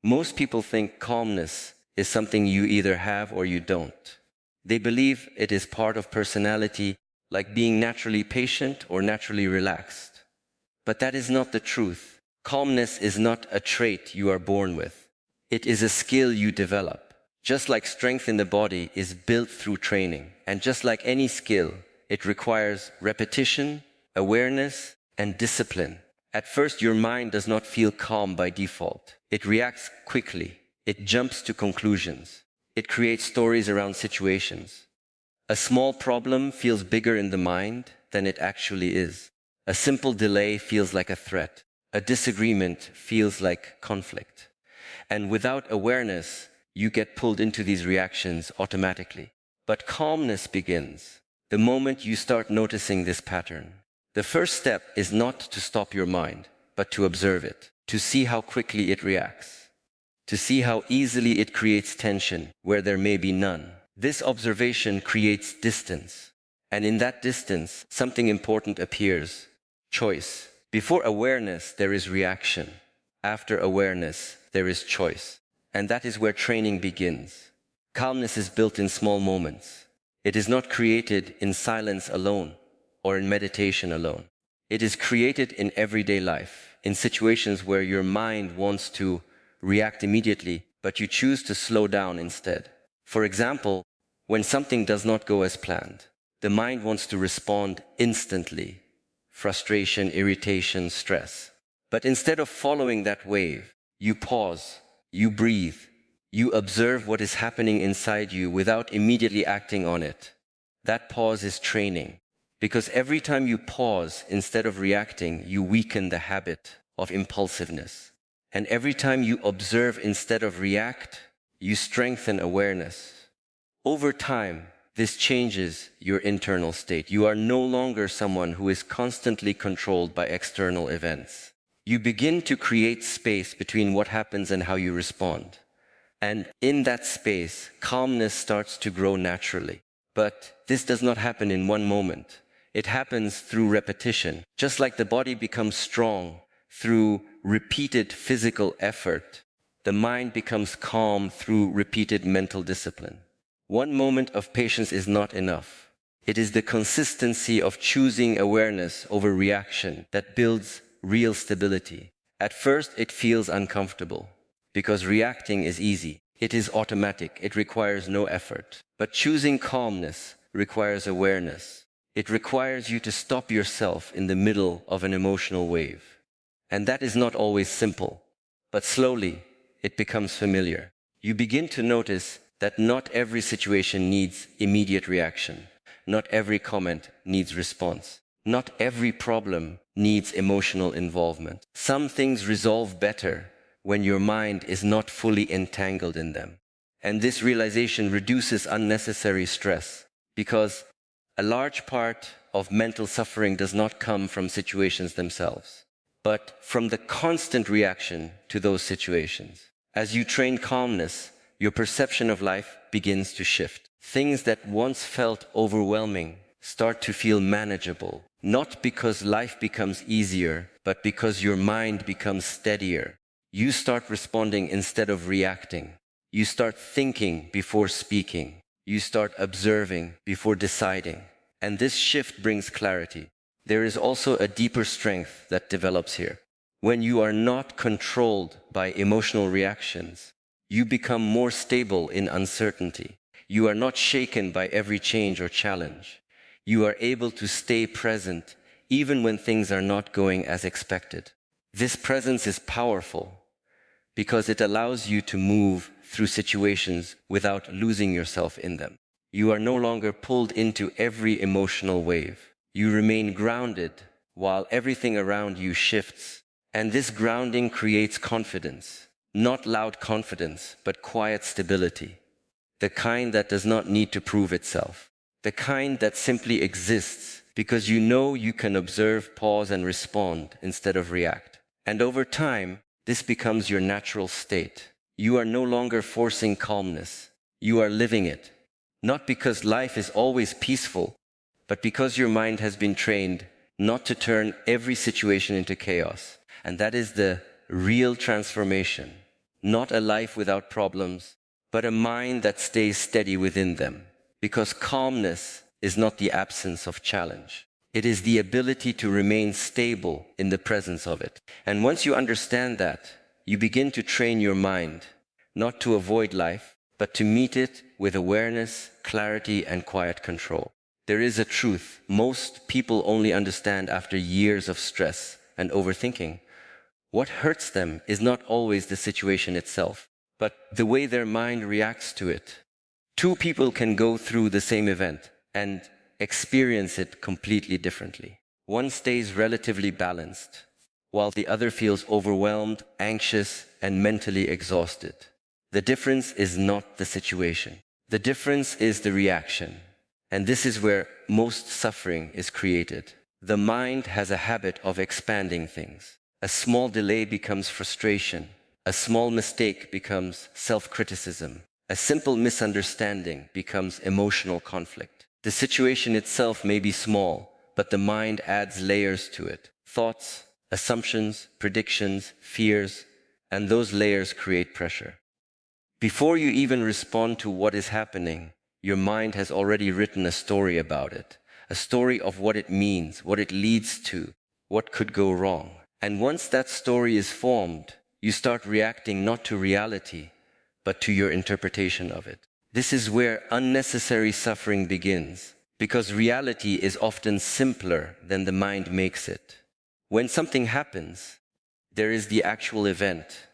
Most people think calmness is something you either have or you don't. They believe it is part of personality, like being naturally patient or naturally relaxed. But that is not the truth. Calmness is not a trait you are born with. It is a skill you develop. Just like strength in the body is built through training, and just like any skill, it requires repetition, awareness, and discipline. At first, your mind does not feel calm by default. It reacts quickly. It jumps to conclusions. It creates stories around situations. A small problem feels bigger in the mind than it actually is. A simple delay feels like a threat. A disagreement feels like conflict. And without awareness, you get pulled into these reactions automatically. But calmness begins the moment you start noticing this pattern. The first step is not to stop your mind, but to observe it, to see how quickly it reacts, to see how easily it creates tension where there may be none. This observation creates distance, and in that distance, something important appears: choice. Before awareness, there is reaction. After awareness, there is choice. And that is where training begins. Calmness is built in small moments. It is not created in silence alone or in meditation alone. It is created in everyday life, in situations where your mind wants to react immediately, but you choose to slow down instead. For example, when something does not go as planned, the mind wants to respond instantly. Frustration, irritation, stress. But instead of following that wave, you pause, you breathe, you observe what is happening inside you without immediately acting on it. That pause is training. Because every time you pause instead of reacting, you weaken the habit of impulsiveness. And every time you observe instead of react, you strengthen awareness. Over time, this changes your internal state. You are no longer someone who is constantly controlled by external events. You begin to create space between what happens and how you respond. And in that space, calmness starts to grow naturally. But this does not happen in one moment. It happens through repetition. Just like the body becomes strong through repeated physical effort, the mind becomes calm through repeated mental discipline. One moment of patience is not enough. It is the consistency of choosing awareness over reaction that builds real stability. At first, it feels uncomfortable because reacting is easy. It is automatic. It requires no effort. But choosing calmness requires awareness. It requires you to stop yourself in the middle of an emotional wave. And that is not always simple, but slowly it becomes familiar. You begin to notice that not every situation needs immediate reaction. Not every comment needs response. Not every problem needs emotional involvement. Some things resolve better when your mind is not fully entangled in them. And this realization reduces unnecessary stress, because a large part of mental suffering does not come from situations themselves, but from the constant reaction to those situations. As you train calmness, your perception of life begins to shift. Things that once felt overwhelming start to feel manageable, not because life becomes easier, but because your mind becomes steadier. You start responding instead of reacting. You start thinking before speaking. You start observing before deciding. And this shift brings clarity. There is also a deeper strength that develops here. When you are not controlled by emotional reactions, you become more stable in uncertainty. You are not shaken by every change or challenge. You are able to stay present even when things are not going as expected. This presence is powerful because it allows you to move through situations without losing yourself in them. You are no longer pulled into every emotional wave. You remain grounded while everything around you shifts. And this grounding creates confidence. Not loud confidence, but quiet stability. The kind that does not need to prove itself. The kind that simply exists because you know you can observe, pause, and respond instead of react. And over time, this becomes your natural state. You are no longer forcing calmness. You are living it. Not because life is always peaceful, but because your mind has been trained not to turn every situation into chaos. And that is the real transformation. not a life without problems, but a mind that stays steady within them. Because calmness is not the absence of challenge. It is the ability to remain stable in the presence of it. And once you understand that, you begin to train your mind, not to avoid life, but to meet it with awareness, clarity, and quiet control. There is a truth most people only understand after years of stress and overthinking. What hurts them is not always the situation itself, but the way their mind reacts to it. Two people can go through the same event and experience it completely differently. One stays relatively balanced, while the other feels overwhelmed, anxious, and mentally exhausted. The difference is not the situation. The difference is the reaction. And this is where most suffering is created. The mind has a habit of expanding things. A small delay becomes frustration. A small mistake becomes self-criticism. A simple misunderstanding becomes emotional conflict. The situation itself may be small, but the mind adds layers to it. Thoughts, assumptions, predictions, fears, and those layers create pressure. Before you even respond to what is happening, your mind has already written a story about it, a story of what it means, what it leads to, what could go wrong. And once that story is formed, you start reacting not to reality, but to your interpretation of it. This is where unnecessary suffering begins, because reality is often simpler than the mind makes it. When something happens, there is the actual event,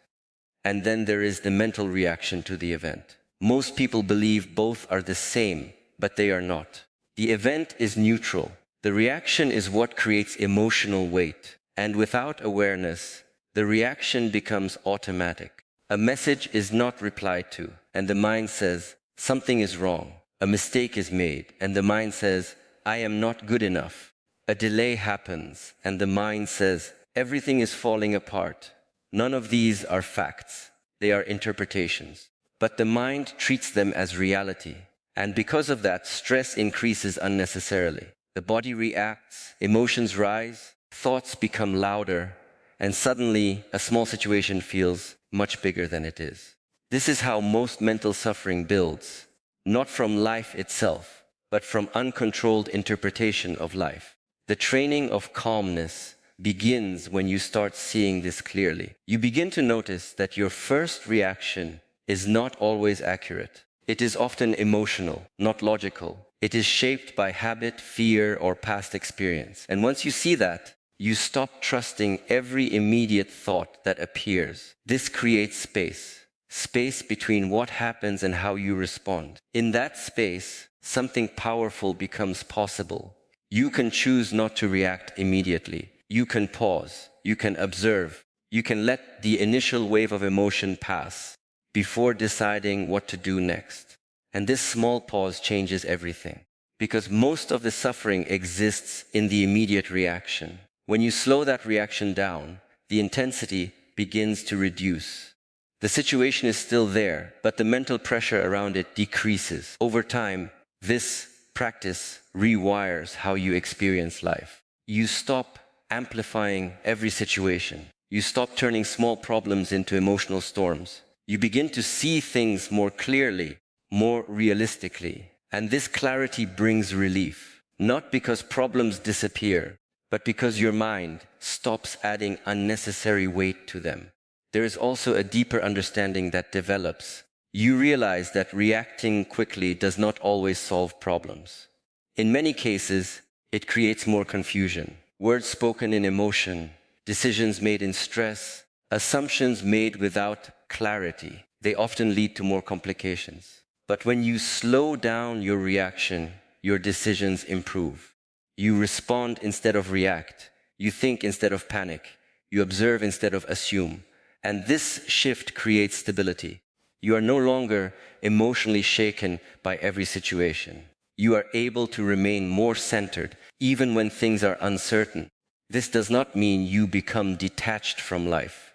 and then there is the mental reaction to the event. Most people believe both are the same, but they are not. The event is neutral. The reaction is what creates emotional weight. And without awareness, the reaction becomes automatic. A message is not replied to, and the mind says, something is wrong. A mistake is made, and the mind says, I am not good enough. A delay happens, and the mind says, everything is falling apart. None of these are facts. They are interpretations. But the mind treats them as reality. And because of that, stress increases unnecessarily. The body reacts, emotions rise, thoughts become louder, and suddenly a small situation feels much bigger than it is. This is how most mental suffering builds, not from life itself, but from uncontrolled interpretation of life. The training of calmness begins when you start seeing this clearly. You begin to notice that your first reaction is not always accurate. It is often emotional, not logical. It is shaped by habit, fear, or past experience. And once you see that, you stop trusting every immediate thought that appears. This creates space between what happens and how you respond. In that space, something powerful becomes possible. You can choose not to react immediately. You can pause. You can observe. You can let the initial wave of emotion pass before deciding what to do next. And this small pause changes everything, because most of the suffering exists in the immediate reaction. When you slow that reaction down, the intensity begins to reduce. The situation is still there, but the mental pressure around it decreases. Over time, this practice rewires how you experience life. You stop amplifying every situation. You stop turning small problems into emotional storms. You begin to see things more clearly, more realistically. And this clarity brings relief, not because problems disappear, but because your mind stops adding unnecessary weight to them. There is also a deeper understanding that develops. You realize that reacting quickly does not always solve problems. In many cases, it creates more confusion. Words spoken in emotion, decisions made in stress, assumptions made without clarity. They often lead to more complications. But when you slow down your reaction, your decisions improve. You respond instead of react. You think instead of panic. You observe instead of assume. And this shift creates stability. You are no longer emotionally shaken by every situation. You are able to remain more centered, even when things are uncertain. This does not mean you become detached from life.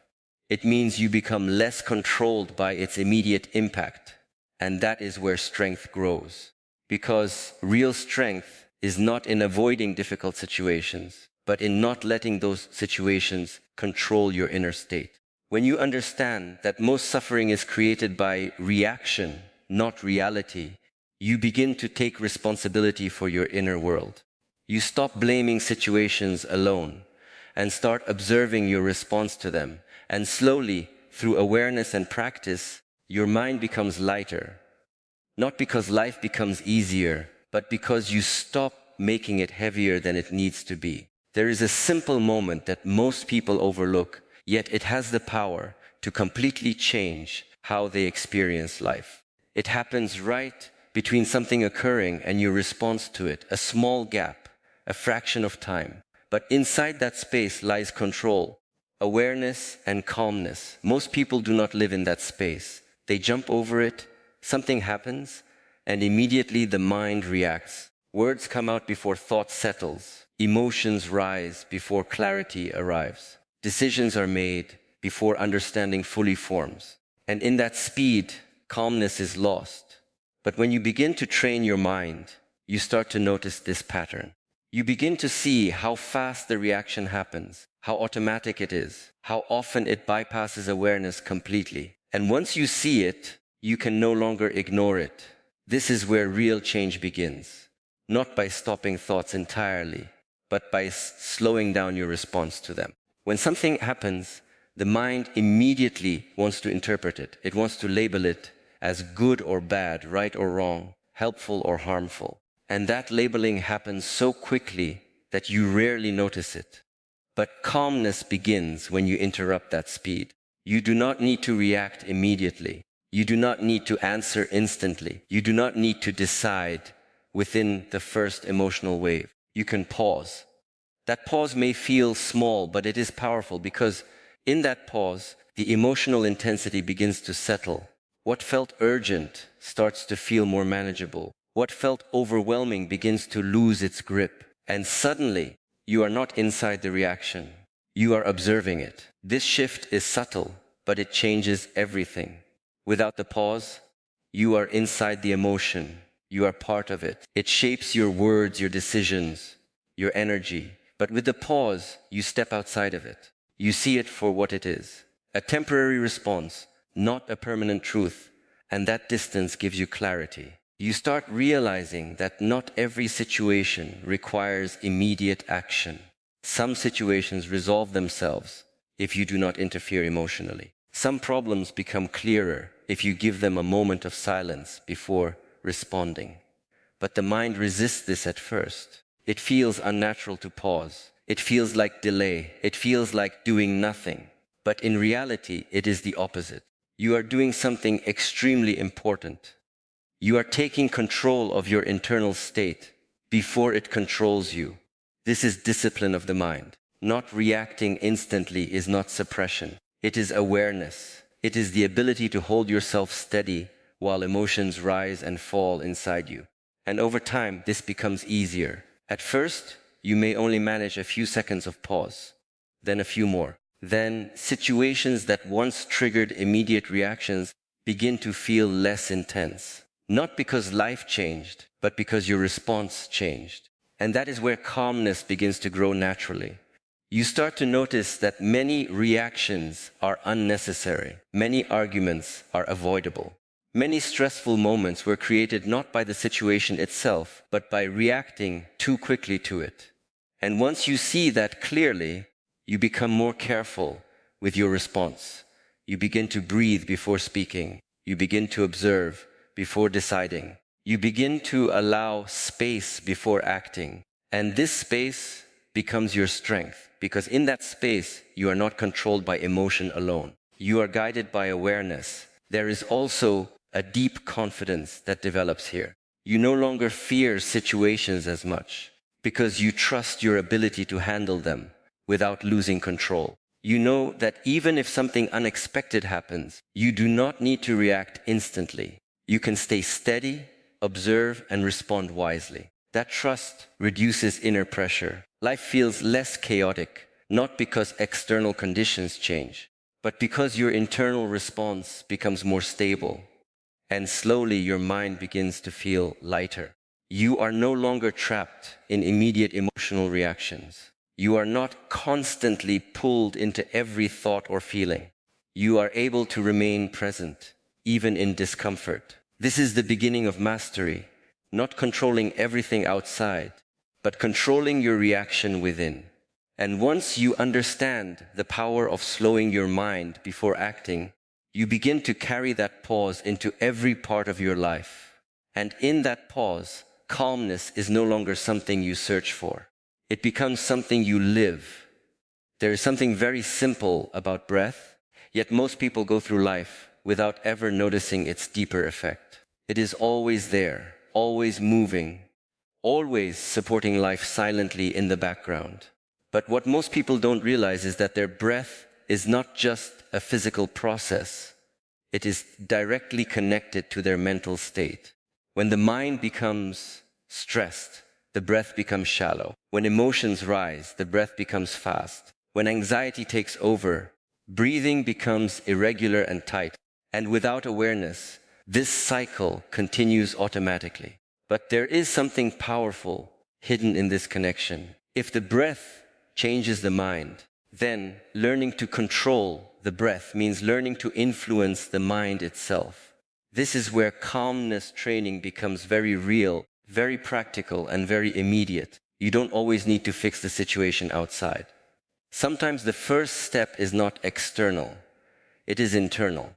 It means you become less controlled by its immediate impact. And that is where strength grows. Because real strength is not in avoiding difficult situations, but in not letting those situations control your inner state. When you understand that most suffering is created by reaction, not reality, you begin to take responsibility for your inner world. You stop blaming situations alone and start observing your response to them. And slowly, through awareness and practice, your mind becomes lighter. Not because life becomes easier, but because you stop making it heavier than it needs to be. There is a simple moment that most people overlook, yet it has the power to completely change how they experience life. It happens right between something occurring and your response to it, a small gap, a fraction of time. But inside that space lies control, awareness, and calmness. Most people do not live in that space. They jump over it, something happens, and immediately the mind reacts. Words come out before thought settles. Emotions rise before clarity arrives. Decisions are made before understanding fully forms. And in that speed, calmness is lost. But when you begin to train your mind, you start to notice this pattern. You begin to see how fast the reaction happens, how automatic it is, how often it bypasses awareness completely. And once you see it, you can no longer ignore it. This is where real change begins. Not by stopping thoughts entirely, but by slowing down your response to them. When something happens, the mind immediately wants to interpret it. It wants to label it as good or bad, right or wrong, helpful or harmful. And that labeling happens so quickly that you rarely notice it. But calmness begins when you interrupt that speed. You do not need to react immediately. You do not need to answer instantly. You do not need to decide within the first emotional wave. You can pause. That pause may feel small, but it is powerful because in that pause, the emotional intensity begins to settle. What felt urgent starts to feel more manageable. What felt overwhelming begins to lose its grip. And suddenly, you are not inside the reaction. You are observing it. This shift is subtle, but it changes everything. Without the pause, you are inside the emotion. You are part of it. It shapes your words, your decisions, your energy. But with the pause, you step outside of it. You see it for what it is. A temporary response, not a permanent truth. And that distance gives you clarity. You start realizing that not every situation requires immediate action. Some situations resolve themselves if you do not interfere emotionally. Some problems become clearer if you give them a moment of silence before responding. But the mind resists this at first. It feels unnatural to pause. It feels like delay. It feels like doing nothing. But in reality, it is the opposite. You are doing something extremely important. You are taking control of your internal state before it controls you. This is discipline of the mind. Not reacting instantly is not suppression. It is awareness. It is the ability to hold yourself steady while emotions rise and fall inside you. And over time, this becomes easier. At first, you may only manage a few seconds of pause, then a few more. Then situations that once triggered immediate reactions begin to feel less intense. Not because life changed, but because your response changed. And that is where calmness begins to grow naturally. You start to notice that many reactions are unnecessary. Many arguments are avoidable. Many stressful moments were created not by the situation itself, but by reacting too quickly to it. And once you see that clearly, you become more careful with your response. You begin to breathe before speaking. You begin to observe before deciding. You begin to allow space before acting. And this space becomes your strength, because in that space, you are not controlled by emotion alone. You are guided by awareness. There is also a deep confidence that develops here. You no longer fear situations as much, because you trust your ability to handle them without losing control. You know that even if something unexpected happens, you do not need to react instantly. You can stay steady, observe, and respond wisely. That trust reduces inner pressure. Life feels less chaotic, not because external conditions change, but because your internal response becomes more stable. And slowly your mind begins to feel lighter. You are no longer trapped in immediate emotional reactions. You are not constantly pulled into every thought or feeling. You are able to remain present, even in discomfort. This is the beginning of mastery, not controlling everything outside, but controlling your reaction within. And once you understand the power of slowing your mind before acting, you begin to carry that pause into every part of your life. And in that pause, calmness is no longer something you search for. It becomes something you live. There is something very simple about breath, yet most people go through life without ever noticing its deeper effect. It is always there, always moving, always supporting life silently in the background. But what most people don't realize is that their breath is not just a physical process. It is directly connected to their mental state. When the mind becomes stressed, the breath becomes shallow. When emotions rise, the breath becomes fast. When anxiety takes over, breathing becomes irregular and tight. And without awareness, this cycle continues automatically. But there is something powerful hidden in this connection. If the breath changes the mind, then learning to control the breath means learning to influence the mind itself. This is where calmness training becomes very real, very practical, and very immediate. You don't always need to fix the situation outside. Sometimes the first step is not external, it is internal.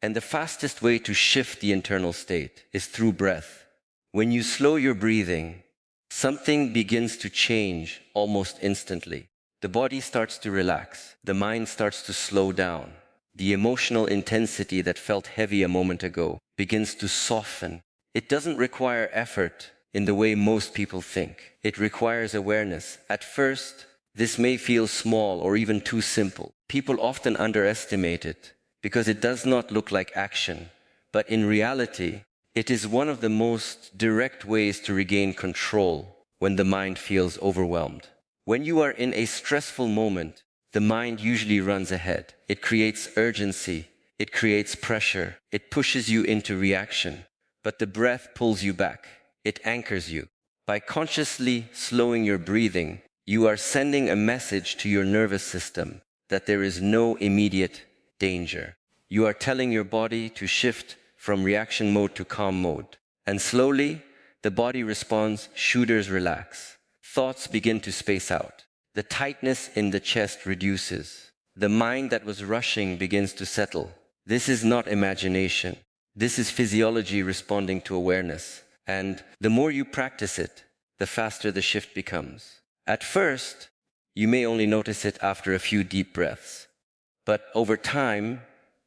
And the fastest way to shift the internal state is through breath. When you slow your breathing, something begins to change almost instantly. The body starts to relax, the mind starts to slow down. The emotional intensity that felt heavy a moment ago begins to soften. It doesn't require effort in the way most people think. It requires awareness. At first, this may feel small or even too simple. People often underestimate it because it does not look like action. But in reality, it is one of the most direct ways to regain control when the mind feels overwhelmed. When you are in a stressful moment, the mind usually runs ahead. It creates urgency, it creates pressure, it pushes you into reaction. But the breath pulls you back, it anchors you. By consciously slowing your breathing, you are sending a message to your nervous system that there is no immediate danger. You are telling your body to shift from reaction mode to calm mode. And slowly, the body responds, shoulders relax. Thoughts begin to space out. The tightness in the chest reduces. The mind that was rushing begins to settle. This is not imagination. This is physiology responding to awareness. And the more you practice it, the faster the shift becomes. At first, you may only notice it after a few deep breaths. But over time,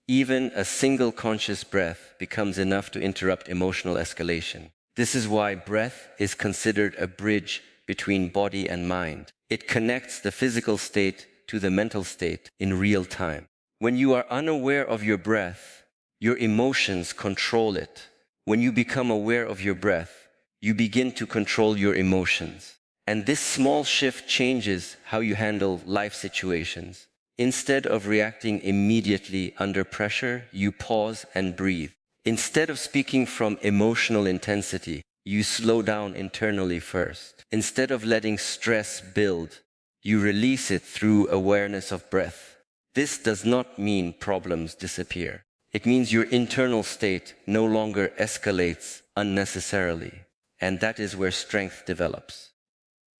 even a single conscious breath becomes enough to interrupt emotional escalation. This is why breath is considered a bridge between body and mind. It connects the physical state to the mental state in real time. When you are unaware of your breath, your emotions control it. When you become aware of your breath, you begin to control your emotions. And this small shift changes how you handle life situations. Instead of reacting immediately under pressure, you pause and breathe. Instead of speaking from emotional intensity, you slow down internally first. Instead of letting stress build, you release it through awareness of breath. This does not mean problems disappear. It means your internal state no longer escalates unnecessarily. And that is where strength develops.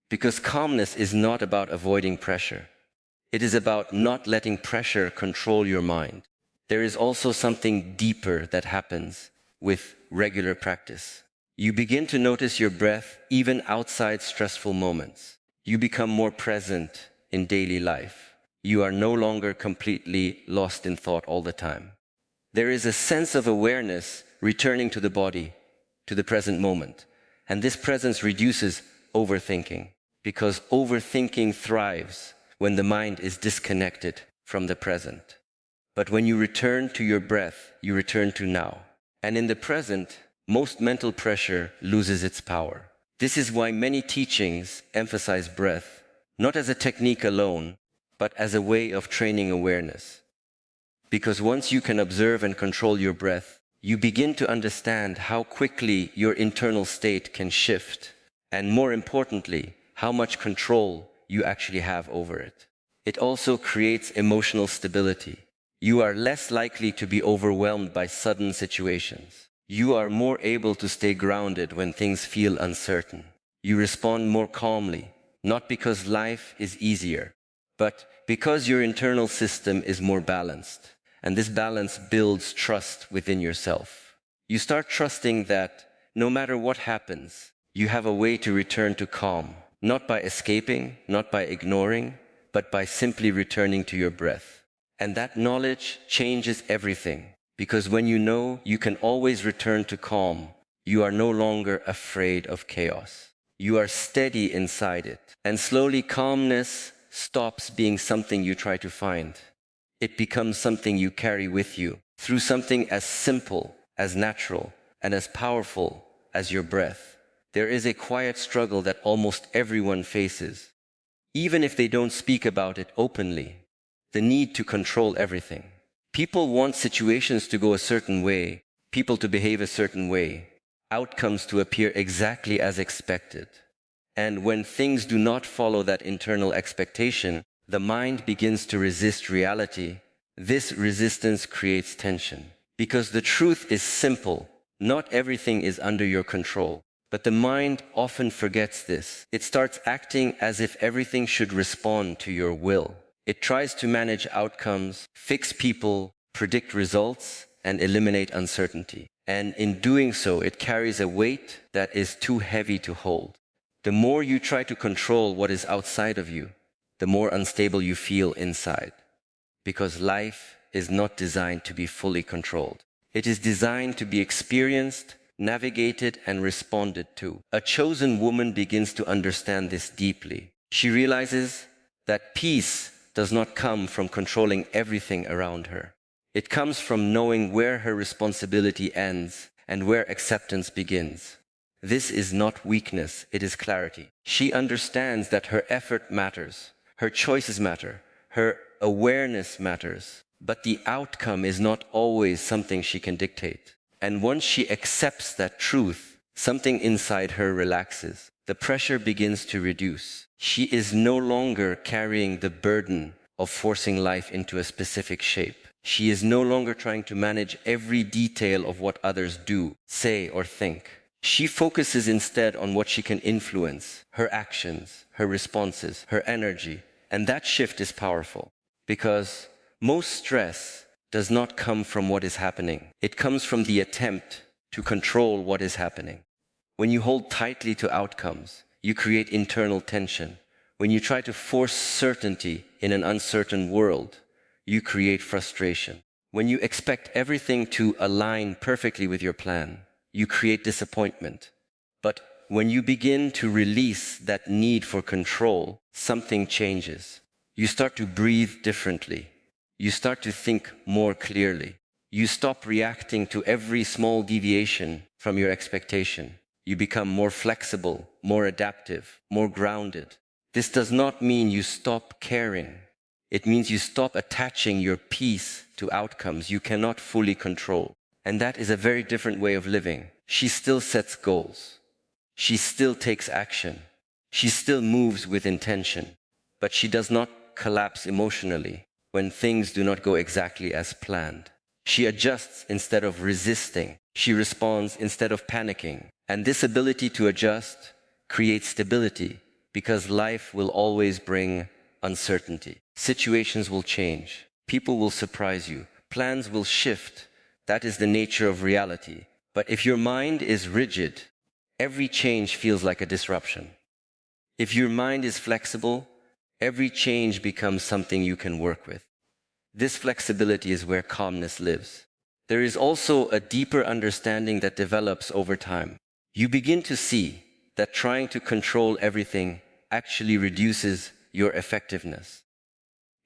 Because calmness is not about avoiding pressure. It is about not letting pressure control your mind. There is also something deeper that happens with regular practice. You begin to notice your breath even outside stressful moments. You become more present in daily life. You are no longer completely lost in thought all the time. There is a sense of awareness returning to the body, to the present moment. And this presence reduces overthinking, because overthinking thrives when the mind is disconnected from the present. But when you return to your breath, you return to now. And in the present, most mental pressure loses its power. This is why many teachings emphasize breath, not as a technique alone, but as a way of training awareness. Because once you can observe and control your breath, you begin to understand how quickly your internal state can shift, and more importantly, how much control you actually have over it. It also creates emotional stability. You are less likely to be overwhelmed by sudden situations. You are more able to stay grounded when things feel uncertain. You respond more calmly, not because life is easier, but because your internal system is more balanced. And this balance builds trust within yourself. You start trusting that no matter what happens, you have a way to return to calm, not by escaping, not by ignoring, but by simply returning to your breath. And that knowledge changes everything, because when you know you can always return to calm, you are no longer afraid of chaos. You are steady inside it, and slowly calmness stops being something you try to find. It becomes something you carry with you, through something as simple, as natural, and as powerful as your breath. There is a quiet struggle that almost everyone faces, even if they don't speak about it openly: the need to control everything. People want situations to go a certain way, people to behave a certain way, outcomes to appear exactly as expected. And when things do not follow that internal expectation, the mind begins to resist reality. This resistance creates tension. Because the truth is simple: not everything is under your control. But the mind often forgets this. It starts acting as if everything should respond to your will. It tries to manage outcomes, fix people, predict results, and eliminate uncertainty. And in doing so, it carries a weight that is too heavy to hold. The more you try to control what is outside of you, the more unstable you feel inside. Because life is not designed to be fully controlled. It is designed to be experienced, navigated, and responded to. A chosen woman begins to understand this deeply. She realizes that peace does not come from controlling everything around her. It comes from knowing where her responsibility ends and where acceptance begins. This is not weakness, it is clarity. She understands that her effort matters, her choices matter, her awareness matters, but the outcome is not always something she can dictate. And once she accepts that truth, something inside her relaxes. The pressure begins to reduce. She is no longer carrying the burden of forcing life into a specific shape. She is no longer trying to manage every detail of what others do, say, or think. She focuses instead on what she can influence: her actions, her responses, her energy. And that shift is powerful, because most stress does not come from what is happening. It comes from the attempt to control what is happening. When you hold tightly to outcomes, you create internal tension. When you try to force certainty in an uncertain world, you create frustration. When you expect everything to align perfectly with your plan, you create disappointment. But when you begin to release that need for control, something changes. You start to breathe differently. You start to think more clearly. You stop reacting to every small deviation from your expectation. You become more flexible, more adaptive, more grounded. This does not mean you stop caring. It means you stop attaching your peace to outcomes you cannot fully control. And that is a very different way of living. She still sets goals. She still takes action. She still moves with intention. But she does not collapse emotionally when things do not go exactly as planned. She adjusts instead of resisting. She responds instead of panicking. And this ability to adjust creates stability, because life will always bring uncertainty. Situations will change. People will surprise you. Plans will shift. That is the nature of reality. But if your mind is rigid, every change feels like a disruption. If your mind is flexible, every change becomes something you can work with. This flexibility is where calmness lives. There is also a deeper understanding that develops over time. You begin to see that trying to control everything actually reduces your effectiveness.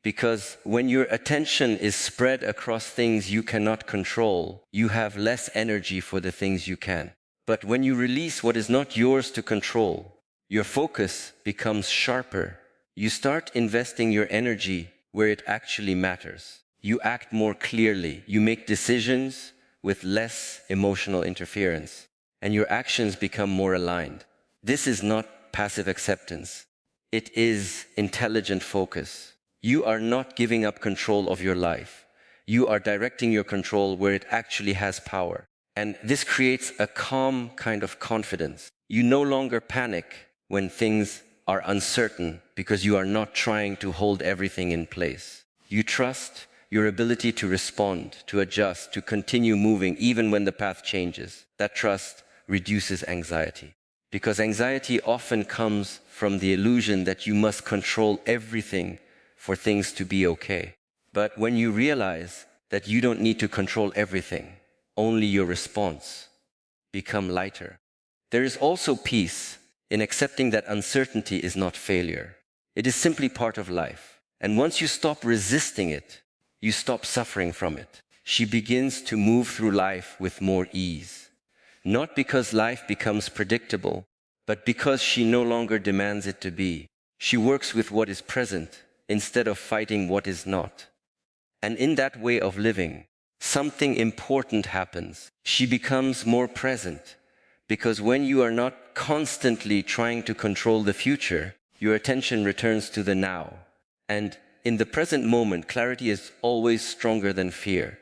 Because when your attention is spread across things you cannot control, you have less energy for the things you can. But when you release what is not yours to control, your focus becomes sharper. You start investing your energy where it actually matters. You act more clearly. You make decisions with less emotional interference, and your actions become more aligned. This is not passive acceptance. It is intelligent focus. You are not giving up control of your life. You are directing your control where it actually has power. And this creates a calm kind of confidence. You no longer panic when things are uncertain because you are not trying to hold everything in place. You trust your ability to respond, to adjust, to continue moving even when the path changes. That trust reduces anxiety. Because anxiety often comes from the illusion that you must control everything for things to be okay. But when you realize that you don't need to control everything, only your response become lighter. There is also peace in accepting that uncertainty is not failure. It is simply part of life. And once you stop resisting it, you stop suffering from it. She begins to move through life with more ease. Not because life becomes predictable, but because she no longer demands it to be. She works with what is present instead of fighting what is not. And in that way of living, something important happens. She becomes more present, because when you are not constantly trying to control the future, your attention returns to the now. And in the present moment, clarity is always stronger than fear.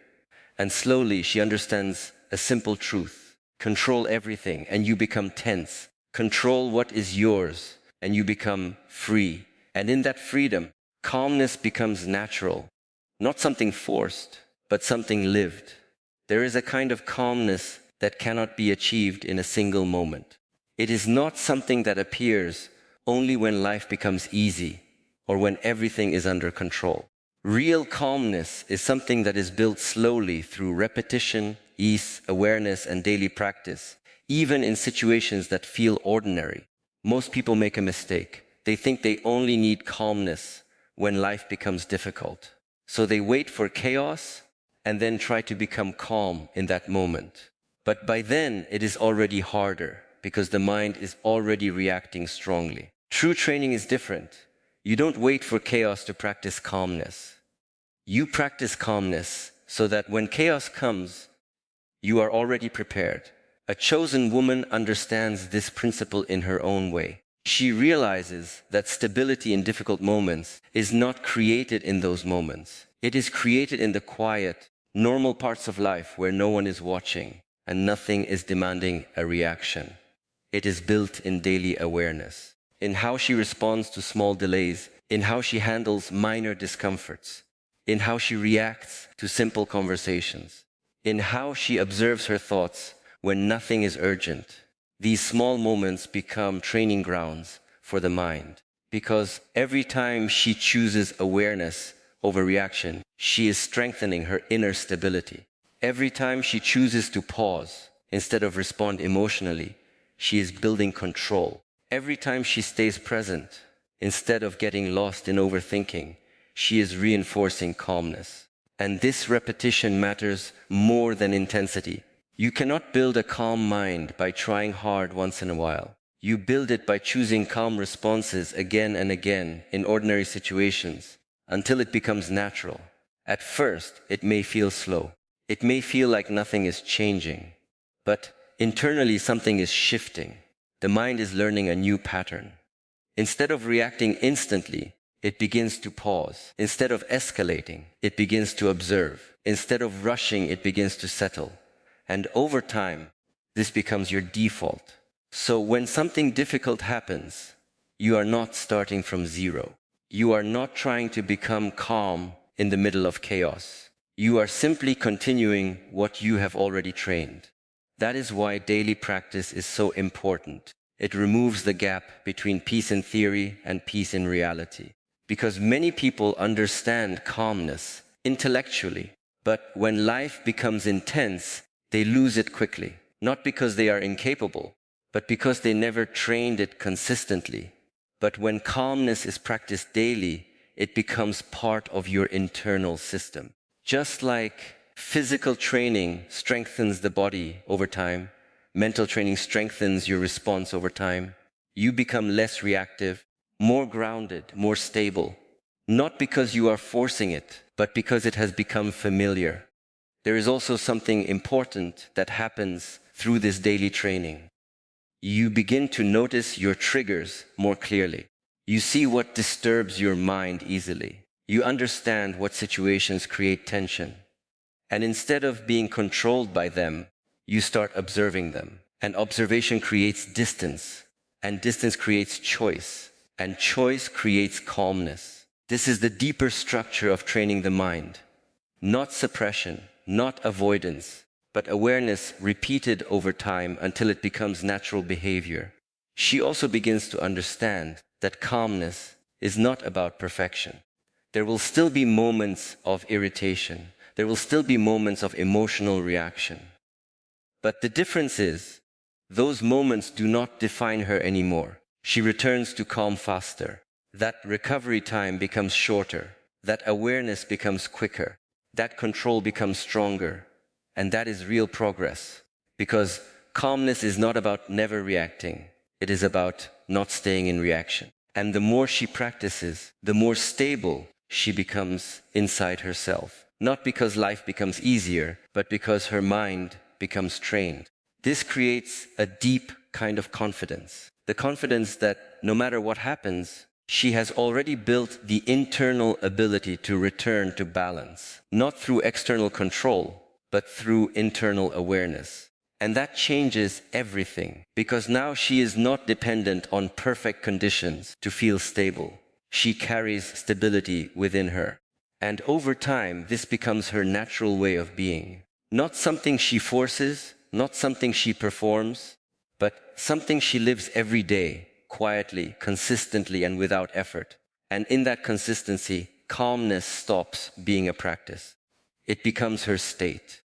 And slowly she understands a simple truth. Control everything and you become tense. Control what is yours and you become free. And in that freedom, calmness becomes natural. Not something forced, but something lived. There is a kind of calmness that cannot be achieved in a single moment. It is not something that appears only when life becomes easy or when everything is under control. Real calmness is something that is built slowly through repetition, ease, awareness, and daily practice, even in situations that feel ordinary. Most people make a mistake. They think they only need calmness when life becomes difficult. So they wait for chaos and then try to become calm in that moment. But by then, it is already harder because the mind is already reacting strongly. True training is different. You don't wait for chaos to practice calmness. You practice calmness so that when chaos comes, you are already prepared. A chosen woman understands this principle in her own way. She realizes that stability in difficult moments is not created in those moments. It is created in the quiet, normal parts of life where no one is watching and nothing is demanding a reaction. It is built in daily awareness, in how she responds to small delays, in how she handles minor discomforts, in how she reacts to simple conversations, in how she observes her thoughts when nothing is urgent. These small moments become training grounds for the mind, because every time she chooses awareness over reaction, she is strengthening her inner stability. Every time she chooses to pause instead of respond emotionally, she is building control. Every time she stays present instead of getting lost in overthinking, she is reinforcing calmness. And this repetition matters more than intensity. You cannot build a calm mind by trying hard once in a while. You build it by choosing calm responses again and again in ordinary situations until it becomes natural. At first, it may feel slow. It may feel like nothing is changing. But internally, something is shifting. The mind is learning a new pattern. Instead of reacting instantly, it begins to pause. Instead of escalating, it begins to observe. Instead of rushing, it begins to settle. And over time, this becomes your default. So when something difficult happens, you are not starting from zero. You are not trying to become calm in the middle of chaos. You are simply continuing what you have already trained. That is why daily practice is so important. It removes the gap between peace in theory and peace in reality. Because many people understand calmness intellectually, but when life becomes intense, they lose it quickly. Not because they are incapable, but because they never trained it consistently. But when calmness is practiced daily, it becomes part of your internal system. Just like physical training strengthens the body over time, mental training strengthens your response over time, you become less reactive, more grounded, more stable. Not because you are forcing it, but because it has become familiar. There is also something important that happens through this daily training. You begin to notice your triggers more clearly. You see what disturbs your mind easily. You understand what situations create tension. And instead of being controlled by them, you start observing them. And observation creates distance, and distance creates choice, and choice creates calmness. This is the deeper structure of training the mind. Not suppression, not avoidance, but awareness repeated over time until it becomes natural behavior. She also begins to understand that calmness is not about perfection. There will still be moments of irritation. There will still be moments of emotional reaction. But the difference is, those moments do not define her anymore. She returns to calm faster. That recovery time becomes shorter. That awareness becomes quicker. That control becomes stronger. And that is real progress. Because calmness is not about never reacting. It is about not staying in reaction. And the more she practices, the more stable she becomes inside herself. Not because life becomes easier, but because her mind becomes trained. This creates a deep kind of confidence. The confidence that no matter what happens, she has already built the internal ability to return to balance, not through external control, but through internal awareness. And that changes everything, because now she is not dependent on perfect conditions to feel stable. She carries stability within her. And over time, this becomes her natural way of being. Not something she forces, not something she performs, but something she lives every day, quietly, consistently, and without effort. And in that consistency, calmness stops being a practice. It becomes her state.